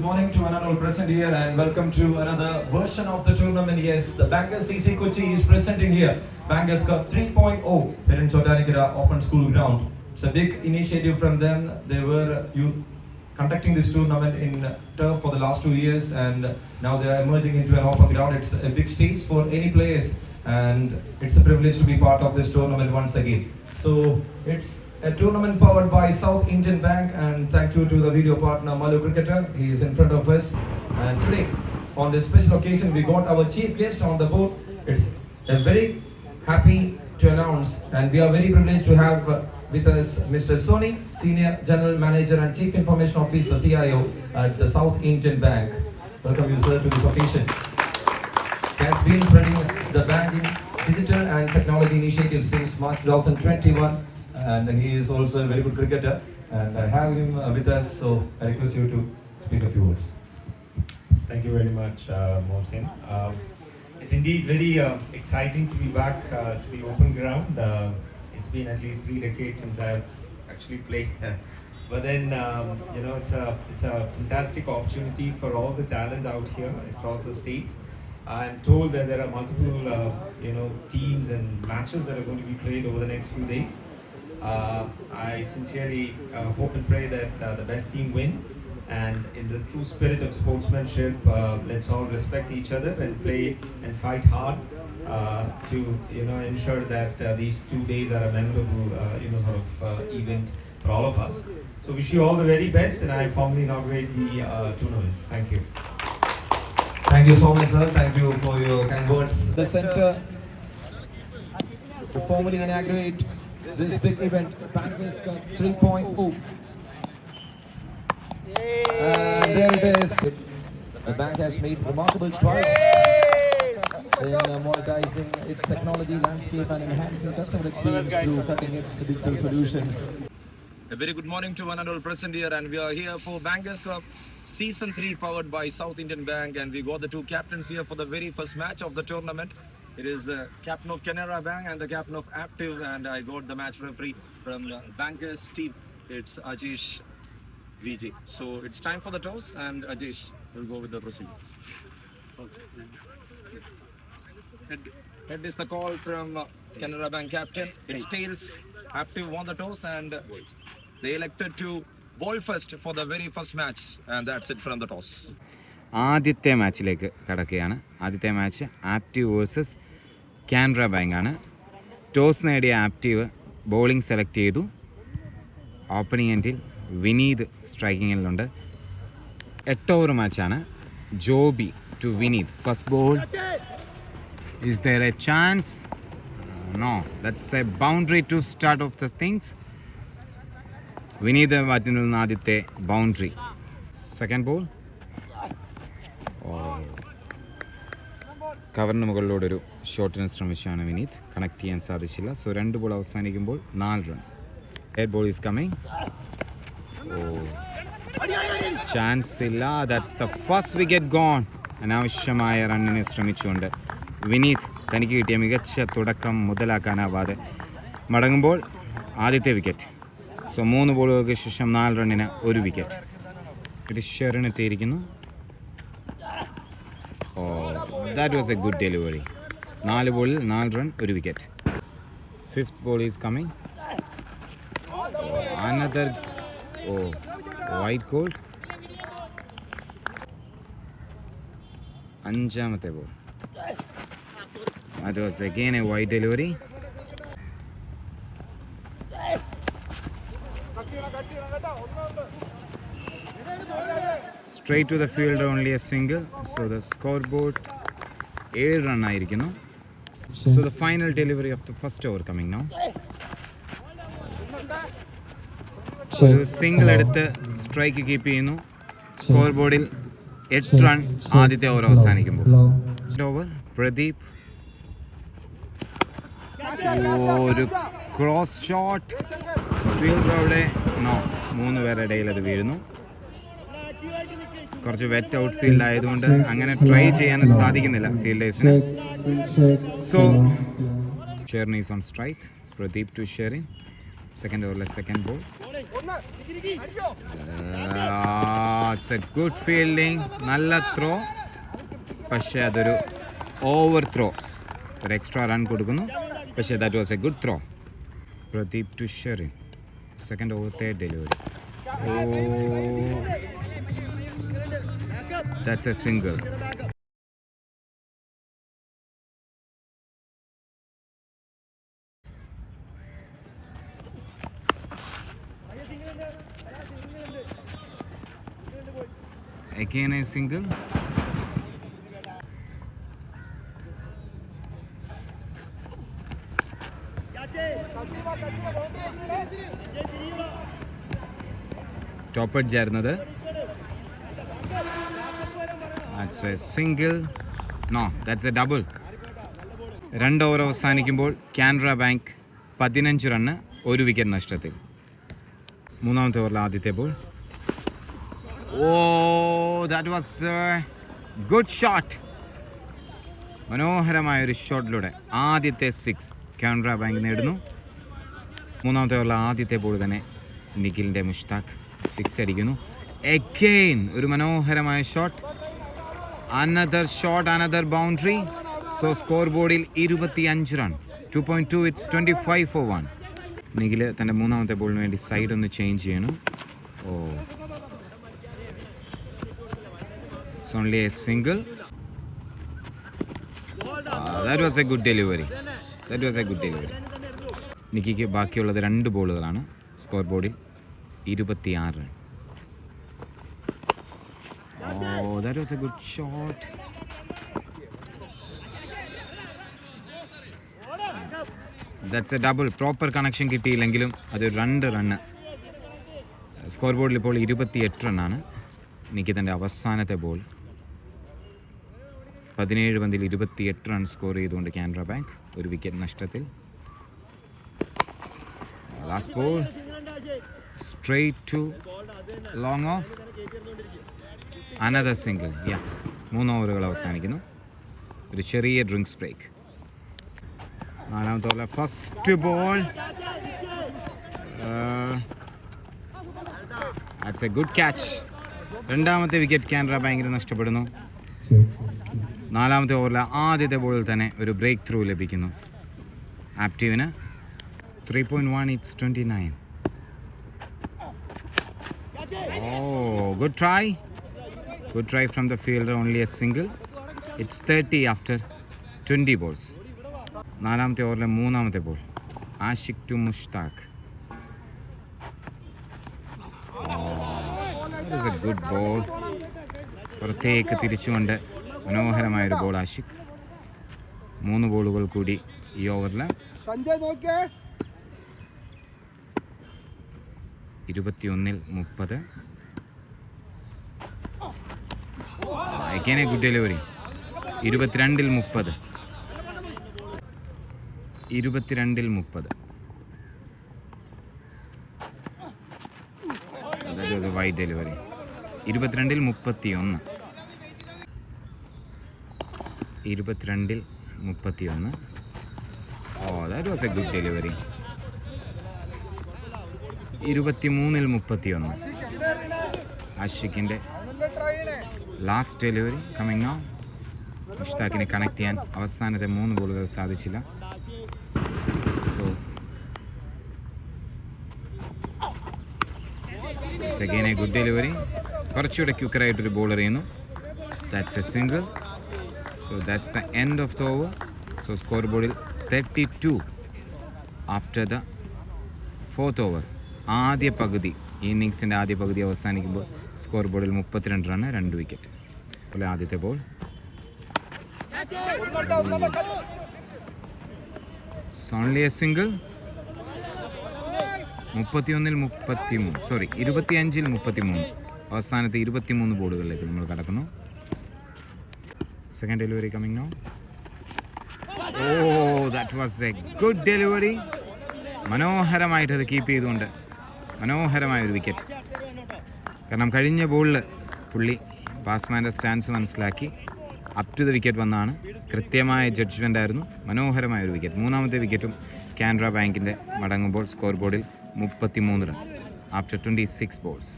Good morning to another present here and welcome to another version of the tournament. Yes, the Bankers CC Kochi is presenting here Bankers Cup 3.0 here in Chotanikara Open School Ground. It's a big initiative from them. They were conducting this tournament in turf for the last 2 years and now they are emerging into an open ground. It's a big stage for any players and it's a privilege to be part of this tournament once again. So it's a tournament powered by South Indian Bank, and thank you to the video partner Malu Cricketer. He is in front of us. And today, on this special occasion, we got our chief guest on the board. It's a very happy to announce, and we are very privileged to have with us Mr. Soni, Senior General Manager and Chief Information Officer (CIO) at the South Indian Bank. Welcome you, sir, to this occasion. He has been spreading the banking, digital and technology initiatives since March 2021. And he is also a very good cricketer, and I have him with us, so I request you to speak a few words. Thank you very much, Mohsin. It's indeed very exciting to be back to the open ground. It's been at least 3 decades since I've actually played. But then, it's a fantastic opportunity for all the talent out here across the state. I'm told that there are multiple, teams and matches that are going to be played over the next few days. I sincerely hope and pray that the best team wins, and in the true spirit of sportsmanship, let's all respect each other and play and fight hard to ensure that these 2 days are a memorable event for all of us. So wish you all the very best, and I formally inaugurate the tournament. Thank you. Thank you so much, sir. Thank you for your kind words. The center to formally inaugurate this big event, Bankers Cup 3.0. And there it is. The bank has made remarkable strides in monetizing its technology landscape and enhancing customer experience through cutting-edge digital solutions. A very good morning to one and all present here, and we are here for Bankers Cup Season 3 powered by South Indian Bank, and we got the 2 captains here for the very first match of the tournament. It is the captain of Canara Bank and the captain of Aptiv, and I got the match referee from the Bankers team. It's Ajish VJ. So it's time for the toss, and Ajish will go with the procedures. Head is the call from Canara Bank captain. It's tails. Aptiv won the toss, and they elected to bowl first for the very first match, and that's it from the toss. ആദ്യത്തെ മാച്ചിലേക്ക് കടക്കുകയാണ്. ആദ്യത്തെ match Aptiv versus Canara Bank ആണ്. Toss നേടിയ Aptiv bowling select ചെയ്തു. Opening എൻഡിൽ വിനീത് സ്ട്രൈക്കിങ്ങിലുണ്ട്. 8 over മാച്ചാണ്. Joby to Vineeth. First ball. Is there a chance? No, that's a boundary to start off the things. Vineeth മാറ്റുന്ന ആദ്യത്തെ ബൗണ്ടറി. Second ball. കവറിന് മുകളിലൂടെ ഒരു ഷോട്ടിന് ശ്രമിച്ചാണ് വിനീത്. കണക്ട് ചെയ്യാൻ സാധിച്ചില്ല. സോ 2 ബോൾ അവസാനിക്കുമ്പോൾ 4 run. Air ball is coming. Chance ഇല്ല. That's the first wicket gone. അനാവശ്യമായ റണ്ണിന് ശ്രമിച്ചുകൊണ്ട് വിനീത് തനിക്ക് കിട്ടിയ മികച്ച തുടക്കം മുതലാക്കാനാവാതെ മടങ്ങുമ്പോൾ ആദ്യത്തെ വിക്കറ്റ്. സോ 3 ബോളുകൾക്ക് ശേഷം 4 റണ്ണിന് 1 വിക്കറ്റ്. ഷെറിനെത്തിയിരിക്കുന്നു. That was a good delivery. 4 ബോളിൽ 4 run 1 wicket. Fifth ball is coming. Another white cold. 5ാമത്തെ ball. That was again a wide delivery. Straight to the fielder, only a single. So the scoreboard 7 run ആയിരിക്കുന്നു. So the final delivery of the first over coming now. ഒരു single എടുത്ത് strike keep ചെയ്യുന്നു. Score ബോർഡിൽ 8 run ആദ്യത്തെ over അവസാനിക്കുമ്പോൾ. Over Pradeep. ഒരു cross shot. Fielder അവിടെ 3 പേരുടെ ഇടയിൽ അത് വീഴുന്നു. കുറച്ച് വെറ്റ് ഔട്ട് ഫീൽഡ് ആയതുകൊണ്ട് അങ്ങനെ ട്രൈ ചെയ്യാൻ സാധിക്കുന്നില്ല ഫീൽഡേഴ്സിന്. So Sherin is on strike. Pradeep to Sherin. Second ഓവറിലെ second ball. It's a good fielding, നല്ല ത്രോ, പക്ഷേ അതൊരു ഓവർ ത്രോ. ഒരു എക്സ്ട്രാ റൺ കൊടുക്കുന്നു, പക്ഷേ that was a good throw. Pradeep to Sherin, second over third delivery. That's a single. Again a single. Top edge ആയിരുന്നത്. That's a single. No, that's a double. 2 over അവസാനിക്കുമ്പോൾ Canara bank 15 run 1 wicket നഷ്ടത്തിൽ. മൂന്നാമത്തെ ഓവറിലെ ആദ്യത്തെ ball. That was good shot. മനോഹരമായൊരു ഷോട്ടിലൂടെ ആദ്യത്തെ 6 Canara bank നേടുന്നു. മൂന്നാമത്തെ ഓവറിലെ ആദ്യത്തെ ബോൾ തന്നെ നിഖിലിൻ്റെ മുഷ്താഖ് 6 അടിക്കുന്നു. എഗെയിൻ ഒരു മനോഹരമായ shot. Another shot, another boundary. So scoreboardil 25 run. 2.2, it's 25 for 1. Nikhil തൻ്റെ മൂന്നാമത്തെ ബോളിന് വേണ്ടി സൈഡ് ഒന്ന് ചേഞ്ച് ചെയ്യണം. It's only a single. That was a good delivery. നിഖിക്ക് ബാക്കിയുള്ളത് 2 ബോളുകളാണ്. സ്കോർ ബോർഡിൽ 26 run. That was a good shot. That's a double. Proper connection കിട്ടിയില്ലെങ്കിലും അത് 2 run. Score ബോർഡിൽ ഇപ്പോൾ 28 റണ്ണാണ്. നിഖിതൻ്റെ അവസാനത്തെ ബോൾ. 17 പന്തിൽ 28 റൺ സ്കോർ ചെയ്തുകൊണ്ട് കാനറ ബാങ്ക് 1 വിക്കറ്റ് നഷ്ടത്തിൽ. Last ball straight to long off. Another single. 3 ഓവറുകൾ അവസാനിക്കുന്നു. ഒരു ചെറിയ ഡ്രിങ്ക്സ് ബ്രേക്ക്. നാലാമത്തെ ഓവറിലെ first ball. That's a good catch. രണ്ടാമത്തെ വിക്കറ്റ് കാനറ ബാങ്കിന് നഷ്ടപ്പെടുന്നു. നാലാമത്തെ ഓവറിലെ ആദ്യത്തെ ബോളിൽ തന്നെ ഒരു ബ്രേക്ക് ത്രൂ ലഭിക്കുന്നു ആപ്റ്റീവിന്. 3.1, it's 29. Good try. Good try from the fielder, only a single. It's 30 after 20 balls. നാലാമത്തെ ഓവറിലെ മൂന്നാമത്തെ ball. Ashiq to Mushtaq. That is a good ball. പുറത്തേക്ക് തിരിച്ചുകൊണ്ട് മനോഹരമായൊരു ബോൾ ആഷിഖ്. 3 ബോളുകൾ കൂടി ഈ ഓവറിൽ. 21-30. Again a good delivery. 22-30. 22-30. That was a wide delivery. 22-31. 22-31. That was a good delivery. 23-31. ആഷിഖിൻ്റെ last delivery coming now. മുഷ്താഖിനെ കണക്ട് ചെയ്യാൻ അവസാനത്തെ 3 ബോളുകൾ സാധിച്ചില്ല. So it's again a good delivery. കുറച്ചുകൂടെ ക്വിക്കറായിട്ടൊരു ബോൾ എറിയുന്നു. That's a single. So that's the end of the over. So score ബോർഡിൽ 32 ആഫ്റ്റർ ദ 4th ഓവർ. ആദ്യ പകുതി, ഇന്നിങ്സിൻ്റെ ആദ്യ പകുതി അവസാനിക്കുമ്പോൾ സ്കോർ ബോർഡിൽ 32 റണ്ണ് 2 വിക്കറ്റ്. അതുപോലെ ആദ്യത്തെ ബോൾ ഓൺലി എ സിംഗിൾ. 25-33. അവസാനത്തെ 23 ബോളുകളിലേക്ക് നമ്മൾ കടക്കുന്നു. Second delivery coming now. That was a good delivery. മനോഹരമായിട്ട് അത് കീപ്പ് ചെയ്തുകൊണ്ട് മനോഹരമായൊരു വിക്കറ്റ്. കാരണം കഴിഞ്ഞ ബോളിൽ പുള്ളി ബാറ്റ്സ്മാൻ്റെ സ്റ്റാൻസ് മനസ്സിലാക്കി അപ് ടു ദ വിക്കറ്റ് വന്നാണ്. കൃത്യമായ ജഡ്ജ്മെൻ്റ് ആയിരുന്നു. മനോഹരമായൊരു വിക്കറ്റ്. മൂന്നാമത്തെ വിക്കറ്റും കാനറ ബാങ്കിൻ്റെ മടങ്ങുമ്പോൾ സ്കോർ ബോർഡിൽ 33 റൺ ആഫ്റ്റർ 26 ബോൾസ്.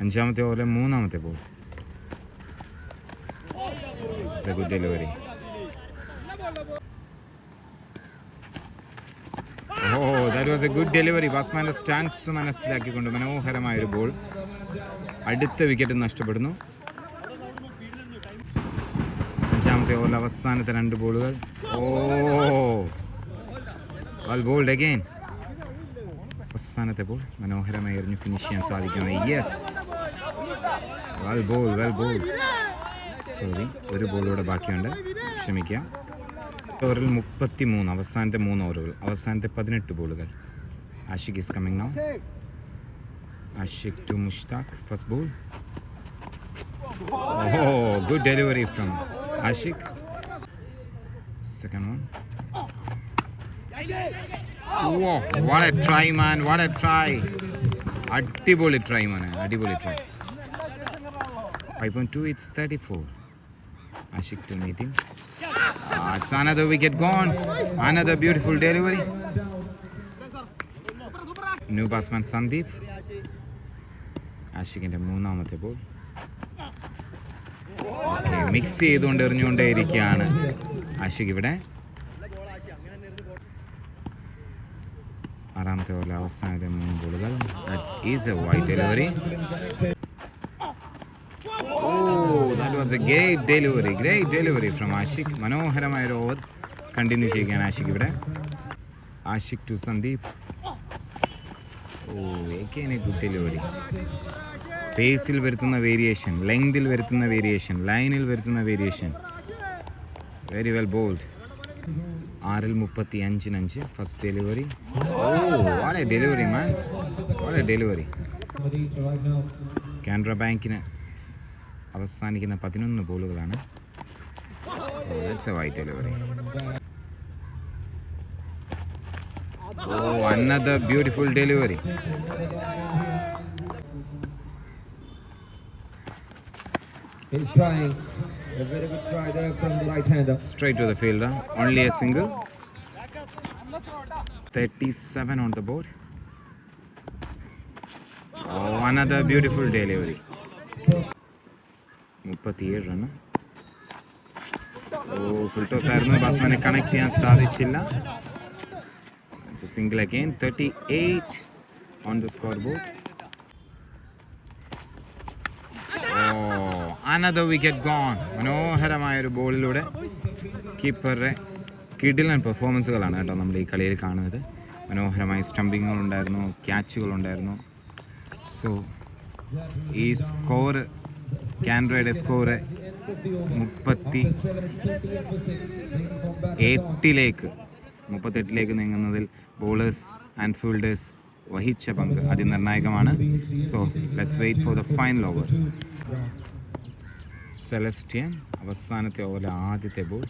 അഞ്ചാമത്തെ ഓവറിലെ മൂന്നാമത്തെ ball. It's a good delivery. That was a good delivery. ബാറ്റ്സ്മാൻ്റെ സ്റ്റാൻസ് മനസ്സിലാക്കിക്കൊണ്ട് മനോഹരമായൊരു ബോൾ. അടുത്ത വിക്കറ്റ് നഷ്ടപ്പെടുന്നു. അഞ്ചാമത്തെ ഓവറിൽ അവസാനത്തെ 2 ബോളുകൾ. Well bowled again. അവസാനത്തെ ബോൾ മനോഹരമായി എറിഞ്ഞ് ഫിനിഷ് ചെയ്യാൻ സാധിക്കുന്നു. Yes, well bold. സോറി, ഒരു ബോളിലൂടെ ബാക്കിയുണ്ട്, ക്ഷമിക്കുക. ഓവറിൽ 33, അവസാനത്തെ 3 ഓവറുകൾ, അവസാനത്തെ 18 ബോളുകൾ. Ashiq is coming now. Ashiq to Mushtaq. First ball. Good delivery from Ashiq. Second one. What a try, man. What a try. അടിപൊളി ട്രൈ മോനെ, അടിപൊളി try. 5.2, it's 34. Ashik to meet him. It's another wicket gone. Another beautiful delivery. New batsman Sandeep. ആഷിഖിൻ്റെ മൂന്നാമത്തെ ball. Okay, mix ചെയ്തുകൊണ്ട് എറിഞ്ഞുകൊണ്ടേയിരിക്കുകയാണ് ആഷിഖ് ഇവിടെ. ആറാമത്തെ ഓവറിലെ അവസാനത്തെ 3 ബോളുകൾ. That is a wide delivery. That was a great delivery from Ashiq. മനോഹരമായൊരു ഓവർ കണ്ടിന്യൂ ചെയ്യുകയാണ് ആഷിഖ് ഇവിടെ. Ashiq to Sandeep. Again a good delivery. പേസിൽ വരുത്തുന്ന വേരിയേഷൻ, ലെങ്തിൽ വരുത്തുന്ന വേരിയേഷൻ, ലൈനിൽ വരുത്തുന്ന variation. Very well bowled. 6-35 first delivery. What a delivery man, what a delivery. Canara ബാങ്കിന് അവസാനിക്കുന്ന 11 ബോളുകളാണ്. That's a wide delivery. Another beautiful delivery. He's trying. A very good try there from the right-hander. Straight to the fielder. Only a single. 37 on the board. Another beautiful delivery. 37 run. Full toss ആയിരുന്നു. ബാറ്റ്സ്മാനെ connect ചെയ്യാൻ സാധിച്ചില്ല. It's a single again. 38 on the scoreboard. Another wicket gone. മനോഹരമായൊരു ബോളിലൂടെ കീപ്പറുടെ കിടിലൻ പെർഫോമൻസുകളാണ് കേട്ടോ നമ്മൾ ഈ കളിയിൽ കാണുന്നത്. മനോഹരമായ സ്റ്റംപിങ്ങുകളുണ്ടായിരുന്നു, ക്യാച്ചുകളുണ്ടായിരുന്നു. സോ ഈ സ്കോർ, കാനറയുടെ സ്കോർ 38 നീങ്ങുന്നതിൽ ബോളേഴ്സ് ആൻഡ് ഫീൽഡേഴ്സ് വഹിച്ച പങ്ക് അതിനിർണായകമാണ്. So let's wait for the final over. Celestian അവസാനത്തെ ഓവറിലെ ആദ്യത്തെ ബോൾ.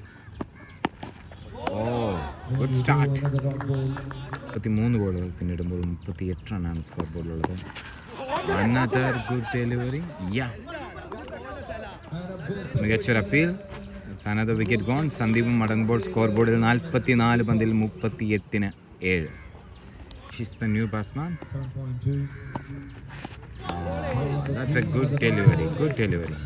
Good start. 33 ബോളുകൾ പിന്നിടുമ്പോൾ 38 റണ്ണാണ് സ്കോർ ബോർഡിലുള്ളത്. Another good delivery. മികച്ചൊരു appeal. It's another wicket gone. സന്ദീപും മടങ്ങുമ്പോൾ സ്കോർ ബോർഡിൽ 44 പന്തിൽ 38-7. She's the new batsman. 7.2. That's a good delivery. Good delivery.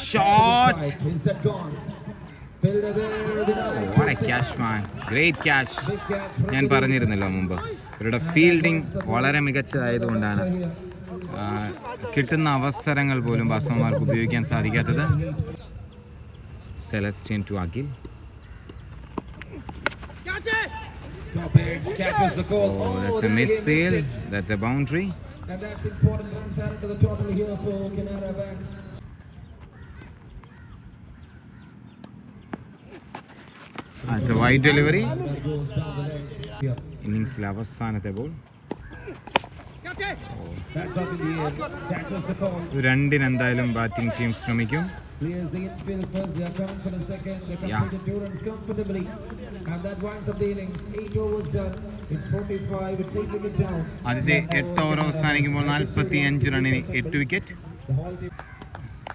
Shot. Is that gone? Fielder there. What a catch, man. Great catch. ഞാൻ പറഞ്ഞിരുന്നല്ലോ മുമ്പ്, ഇവരുടെ fielding വളരെ മികച്ചതായതുകൊണ്ടാണ് കിട്ടുന്ന അവസരങ്ങൾ പോലും ബാറ്റ്സ്മാൻമാർക്ക് ഉപയോഗിക്കാൻ സാധിക്കാത്തത്. Celestine to Agil. That's a misfield. That's a boundary. And that's important runs added to the total here for Canara Bank. That's a wide delivery. Innings അവസാനത്തെ ബോൾ. That's up in the air. That was the call. രണ്ടിനെന്തായാലും batting team ശ്രമിക്കും. Clears the infield first, they are coming for the second. They completed 2 runs comfortably. And that winds up the innings. 8 overs done. It's 45. It's 8 wicket down. ആദ്യത്തെ 8 over അവസാനിക്കുമ്പോൾ 45 റണ്ണിന് 8 wicket.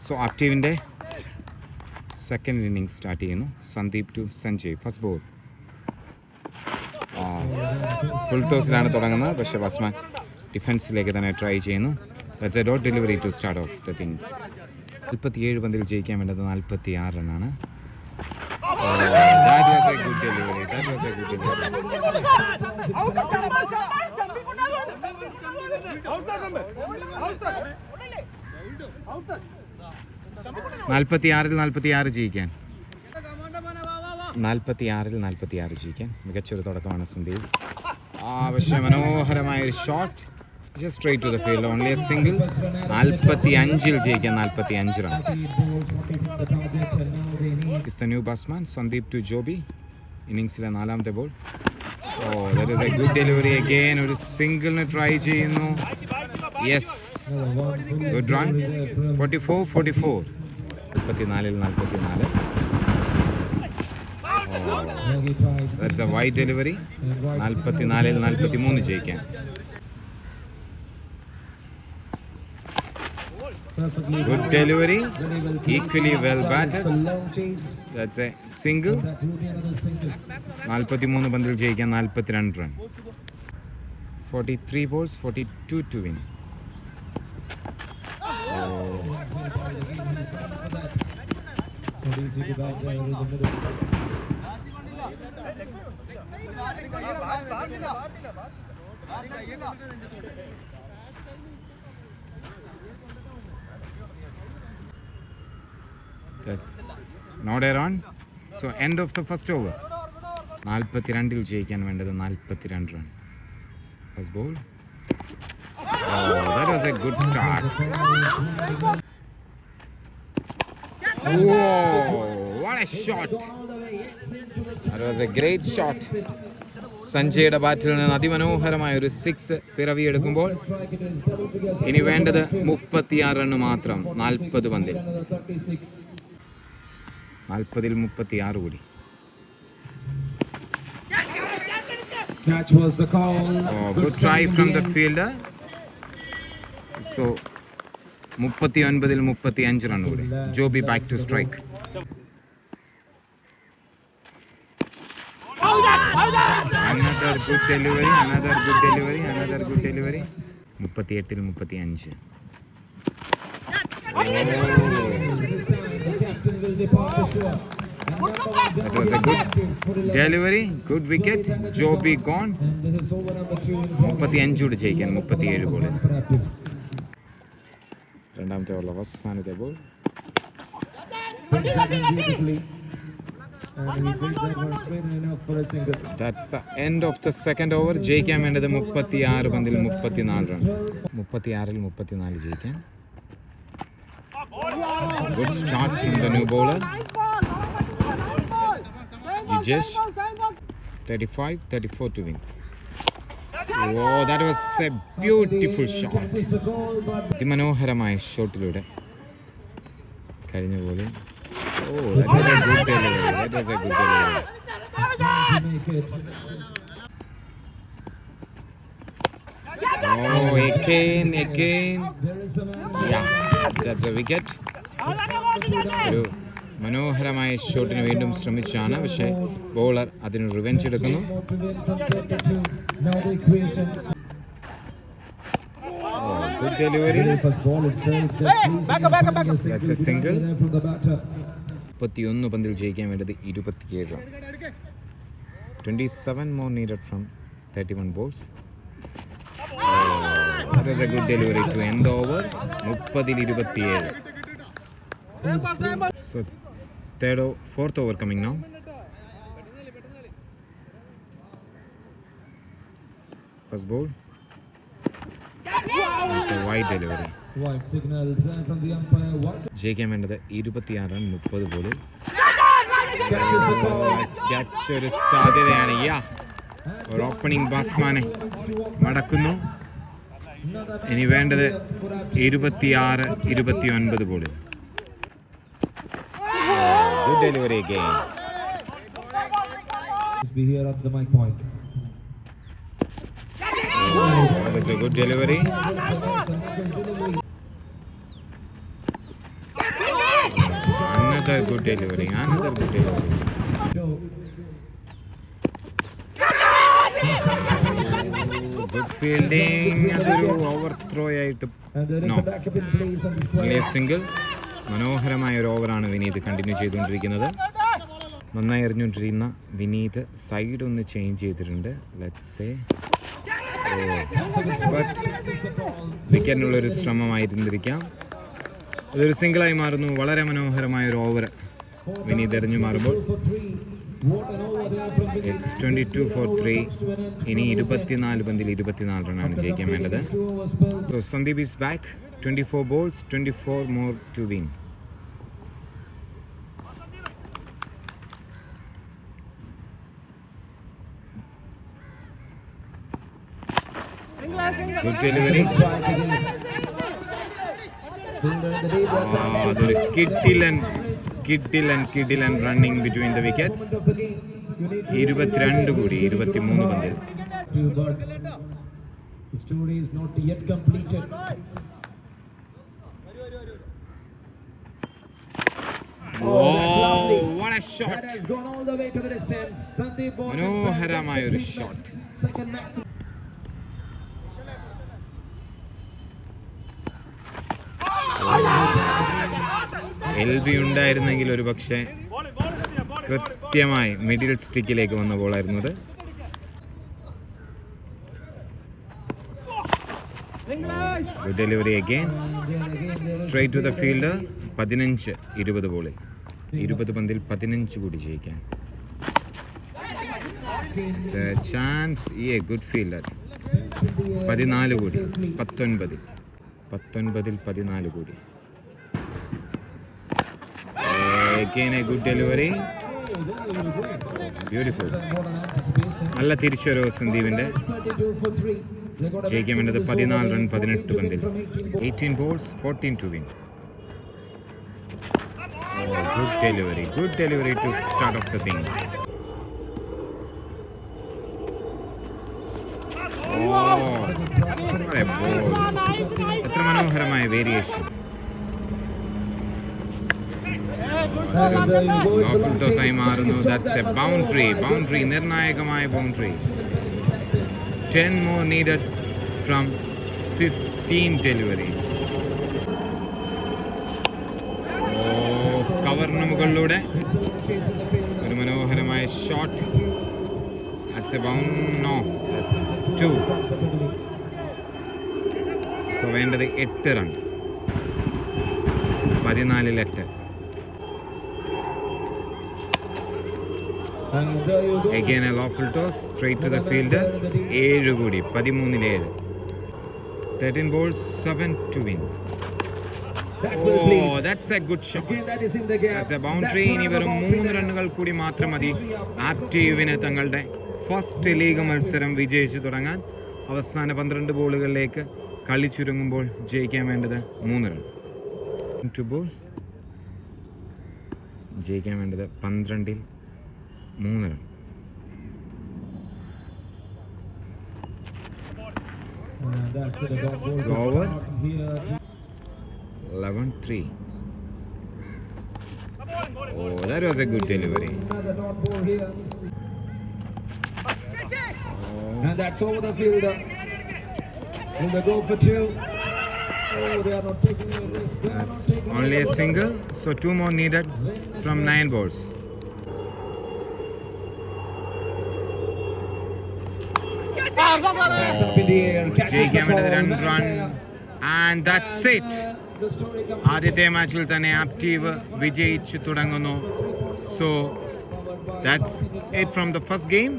So ആക്റ്റീവിൻ്റെ second innings start ചെയ്യുന്നു. Sandeep to Sanjay. First ball. Full ടോസിലാണ് തുടങ്ങുന്നത്, പക്ഷേ batsman ഡിഫൻസിലേക്ക് തന്നെ ട്രൈ ചെയ്യുന്നു. That's a dot delivery to start off the things. 47 പന്തിൽ ജയിക്കാൻ വേണ്ടത് 46 റണ്ണാണ്. That was a good delivery. That was a good delivery. 46 ജയിക്കാൻ. 46 ജയിക്കാൻ മികച്ചൊരു തുടക്കമാണ് സന്ദീപ്. പക്ഷേ മനോഹരമായ ഒരു shot. Just straight to the field. Only a single. 45 ജയിക്കാൻ 45 run. It's the new batsman Sandeep to Joby. ഇന്നിങ്സിലെ 4ാമത്തെ ബോൾ. That is a good delivery again. ഒരു സിംഗിളിന് ട്രൈ ചെയ്യുന്നു. Yes, good run. 44. 44. That's a wide delivery. 44 ജയിക്കാൻ. Good delivery, equally well batted. That's a single. 43 പന്തിൽ ജയിക്കാൻ 42 run. 43 balls, 42 to win. That's not a run. So end of the first over. 42 ജയിക്കാൻ വേണ്ടത് 42 run. First ball. That was a good start. What a shot. That was a great shot. സഞ്ജയുടെ ബാറ്റിൽ നിന്ന് അതിമനോഹരമായ ഒരു 6 പിറവിയെടുക്കുമ്പോൾ ഇനി വേണ്ടത് 36 run മാത്രം. 40 പന്തിൽ 40ൽ 36 കൂടി. Good try from the fielder. So 39ൽ 35 റൺ കൂടി. Joby back to strike. Another good delivery. 38ൽ 35. That was a good delivery, good wicket. Joby gone. 35 കൂടി ജയിക്കാൻ 37 ബോളിൽ. രണ്ടാമത്തെ ഓവറിലെ അവസാനത്തെ ബോൾ. That's the end of the second over. ജയിക്കാൻ വേണ്ടത് 36 പന്തിൽ 34 റൺ. 36ൽ 34 ജയിക്കാൻ. Good start from the new bowler. Jijesh. 34 to win. That was a beautiful shot. അതിമനോഹരമായ ഷോട്ടിലൂടെ കഴിഞ്ഞ പോലെ. That was a good delivery. Again. Yeah, that's a wicket. ഒരു മനോഹരമായ ഷോട്ടിന് വീണ്ടും ശ്രമിച്ചാണ്, പക്ഷേ ബോളർ അതിന് റിവെഞ്ച് എടുക്കുന്നു. Good delivery. That's a single. 31 പന്തിൽ ജയിക്കാൻ വേണ്ടത് 27 run. 27 more needed from 31 balls. That was a good delivery to end the over. 30ൽ 27. So fourth over coming now. First ball. It's a wide delivery. Wide signal from the umpire. ജയിക്കാൻ വേണ്ടത് 26 run 30 ബോളിൽ. Catch ഒരു സാധ്യതയാണ്. ഒരു opening ബാറ്റ്സ്മാനെ മടക്കുന്നു. ഇനി വേണ്ടത് 26-29 ബോളിൽ. Good delivery again. Be here at the mic point. That is a good delivery. Another good delivery. Another good delivery. Good fielding. അതൊരു ഓവർത്രോ ആയിട്ട് And there is No. a backup in place on this only player. a single. മനോഹരമായ ഒരു ഓവറാണ് Vineeth continue ചെയ്തുകൊണ്ടിരിക്കുന്നത്. നന്നായി എറിഞ്ഞുകൊണ്ടിരിക്കുന്ന Vineeth side ഒന്ന് change ചെയ്തിട്ടുണ്ട്. Let's say but വിക്കറ്റിനുള്ളൊരു ശ്രമമായിരുന്നിരിക്കാം. അതൊരു സിംഗിളായി മാറുന്നു. വളരെ മനോഹരമായ ഒരു ഓവർ വിനീത് എറിഞ്ഞു മാറുമ്പോൾ ഇറ്റ്സ് 22 for 3. ഇനി 24 പന്തിൽ 24 റണ്ണാണ് ജയിക്കാൻ വേണ്ടത്. So Sandeep is back. 24 balls, 24 more to win. Good delivery. അതൊരു കിഡിലൻ റണ്ണിങ് ബിറ്റ്വീൻ ദ വിക്കറ്റ്സ്. 22 കൂടി 23 പന്തിൽ. The story is not yet completed. Oh, what a shot. That has gone all the way to the distance. Sandeep Ball. മനോഹരമായ ഒരു shot. Second match. LB ഉണ്ടായിരുന്നെങ്കിൽ ഒരു പക്ഷേ കൃത്യമായി മിഡിൽ സ്റ്റിക്കിലേക്ക് വന്ന ബോളായിരുന്നത്. Good delivery again. Straight to the fielder. 15-20 ബോളിൽ 20 പന്തിൽ 15 കൂടി ജയിക്കാൻ. Chance good fielder. 14 കൂടി 19 14 കൂടി. Again a good delivery. Beautiful. നല്ല തിരിച്ചൊരു സന്ദീപിന്റെ. ജയിക്കാൻ വേണ്ടത് 14 റൺ 18 പന്തിൽ. 18 balls 14 to win. Good delivery to start off the things. What a ball. എത്ര മനോഹരമായ വേരിയേഷൻ. ഫുൾ ടോസായി മാറുന്നു. That's a boundary. നിർണായകമായ boundary. 10 more needed from 15 deliveries. കവറിന് മുകളിലൂടെ ഒരു മനോഹരമായ shot. That's a bound. No, that's 2. So വേണ്ടത് 8 run. 14-ൽ 8. Again a lawful toss straight to the fielder. 7 കൂടി 13-ൽ 7. 13 balls 7 to win. That's a good shot. That's a boundary. ഇനി വെറും 3 റണ്ണുകൾ കൂടി മാത്രം മതി ആക്റ്റീവിന് തങ്ങളുടെ ഫസ്റ്റ് ലീഗ് മത്സരം വിജയിച്ചു തുടങ്ങാൻ. അവസാന 12 ബോളുകളിലേക്ക് കളി ചുരുങ്ങുമ്പോൾ ജയിക്കാൻ വേണ്ടത് 3 റൺ. ബോൾ ജയിക്കാൻ വേണ്ടത് 12-ൽ 3 run. Over 11-3. That was a good delivery. And that's over the fielder. Will they go for 2? They are not taking a risk. That's only a single, so 2 more needed from 9 balls. ജയിക്കാൻ വേണ്ടത് 2 run. And that's it. ആദ്യത്തെ മാച്ചിൽ തന്നെ active വിജയിച്ചു തുടങ്ങുന്നു. So that's it from the first game.